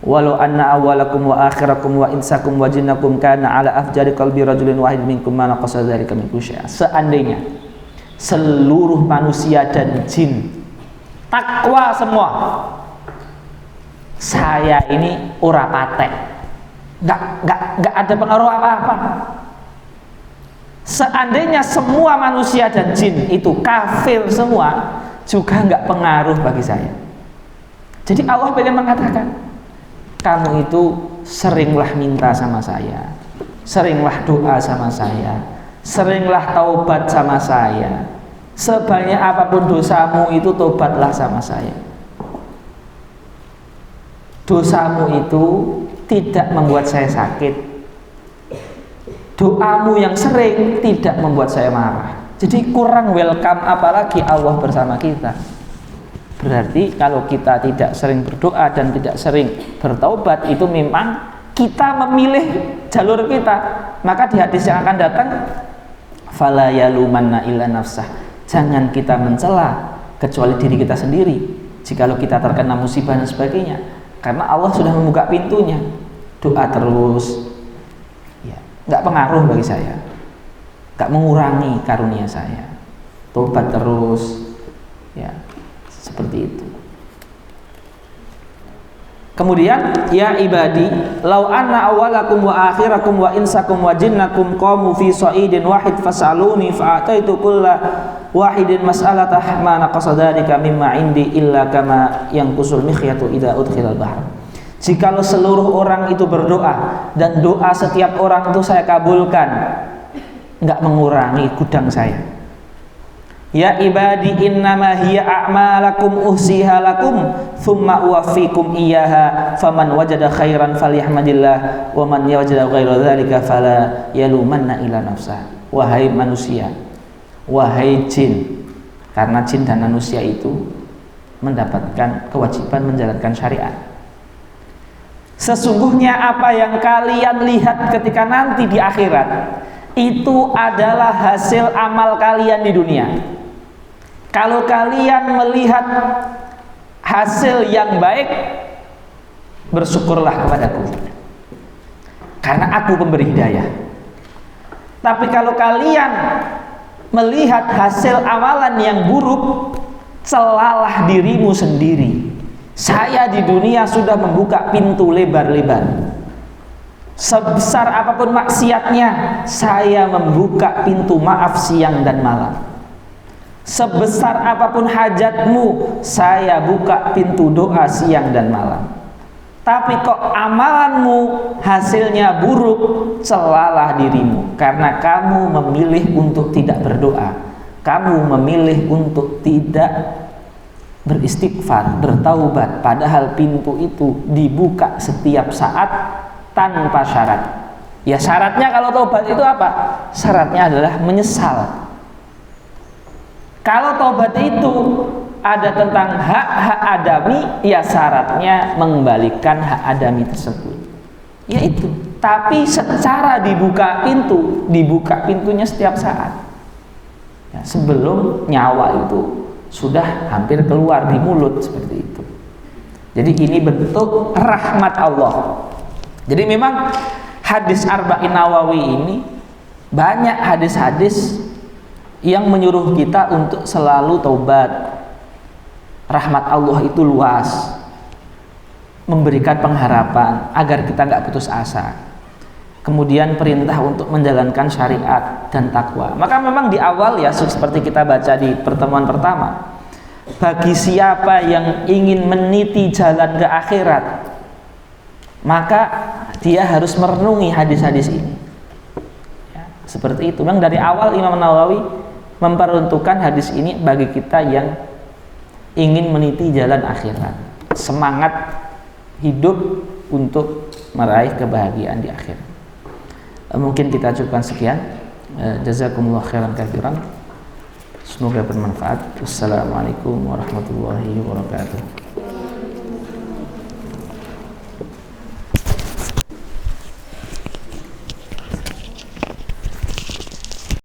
Walau anna awwalakum wa akhirakum wa insakum wa jinnakum kana ala afjari qalbi rajulin wahidin minkum ma naqasa dzalika min syai'a. Seandainya seluruh manusia dan jin takwa semua, saya ini ora patek, nggak ada pengaruh apa-apa. Seandainya semua manusia dan jin itu kafir semua, juga nggak pengaruh bagi saya. Jadi Allah pengen mengatakan, kamu itu seringlah minta sama saya, seringlah doa sama saya, seringlah taubat sama saya. Sebanyak apapun dosamu itu, tobatlah sama saya. Dosamu itu tidak membuat saya sakit, doamu yang sering tidak membuat saya marah. Jadi kurang welcome apalagi Allah bersama kita. Berarti kalau kita tidak sering berdoa dan tidak sering bertaubat, itu memang kita memilih jalur kita. Maka di hadis yang akan datang, fala yalumanna illa nafsah, jangan kita mencela kecuali diri kita sendiri jikalau kita terkena musibah dan sebagainya. Karena Allah sudah membuka pintunya. Doa terus, ya, nggak pengaruh bagi saya, nggak mengurangi karunia saya. Tobat terus, ya, seperti itu. Kemudian, ya ibadi, lau anna awalakum wa akhirakum wa insakum wa jinnakum qamu fi sa'idin wahid fas'aluni fa'ataitu kulla wahidin mas'alatah ma naqasa dzalika mimma indi illa kama yanqusul mikhyatu idza udkhilal bahr. Jikalau seluruh orang itu berdoa dan doa setiap orang itu saya kabulkan, enggak mengurangi gudang saya. Ya ibadi innama hiya a'malakum uhsiha lakum thumma uwaffikum iyyaha faman wajada khairan falyahmadillah wa man wajada ghaira dzalika fala yalumanna ila nafsah. Wahai manusia, wahai jin, karena jin dan manusia itu mendapatkan kewajiban menjalankan syariat. Sesungguhnya apa yang kalian lihat ketika nanti di akhirat itu adalah hasil amal kalian di dunia. Kalau kalian melihat hasil yang baik, bersyukurlah kepadaku, karena aku pemberi hidayah. Tapi kalau kalian melihat hasil amalan yang buruk, celalah dirimu sendiri. Saya di dunia sudah membuka pintu lebar-lebar. Sebesar apapun maksiatnya, saya membuka pintu maaf siang dan malam. Sebesar apapun hajatmu, saya buka pintu doa siang dan malam. Tapi kok amalanmu hasilnya buruk, celalah dirimu, karena kamu memilih untuk tidak berdoa, kamu memilih untuk tidak beristighfar, bertaubat, padahal pintu itu dibuka setiap saat tanpa syarat. Ya syaratnya kalau taubat itu apa? Syaratnya adalah menyesal. Kalau taubat itu ada tentang hak-hak adami, ya syaratnya mengembalikan hak adami tersebut. Ya itu. Tapi secara dibuka pintunya setiap saat. Ya, sebelum nyawa itu sudah hampir keluar di mulut, seperti itu. Jadi ini bentuk rahmat Allah. Jadi memang hadis Arba'in Nawawi ini banyak hadis-hadis yang menyuruh kita untuk selalu taubat. Rahmat Allah itu luas, memberikan pengharapan agar kita nggak putus asa. kemudian perintah untuk menjalankan syariat dan takwa. Maka memang di awal ya, seperti kita baca di pertemuan pertama, bagi siapa yang ingin meniti jalan ke akhirat, maka dia harus merenungi hadis-hadis ini ya, seperti itu. Memang dari awal Imam Nawawi memperuntukkan hadis ini bagi kita yang ingin meniti jalan akhirat, semangat hidup untuk meraih kebahagiaan di akhirat. Mungkin kita cukupkan sekian. Jazakumullah khairan katsiran. Semoga bermanfaat. Wassalamualaikum warahmatullahi wabarakatuh.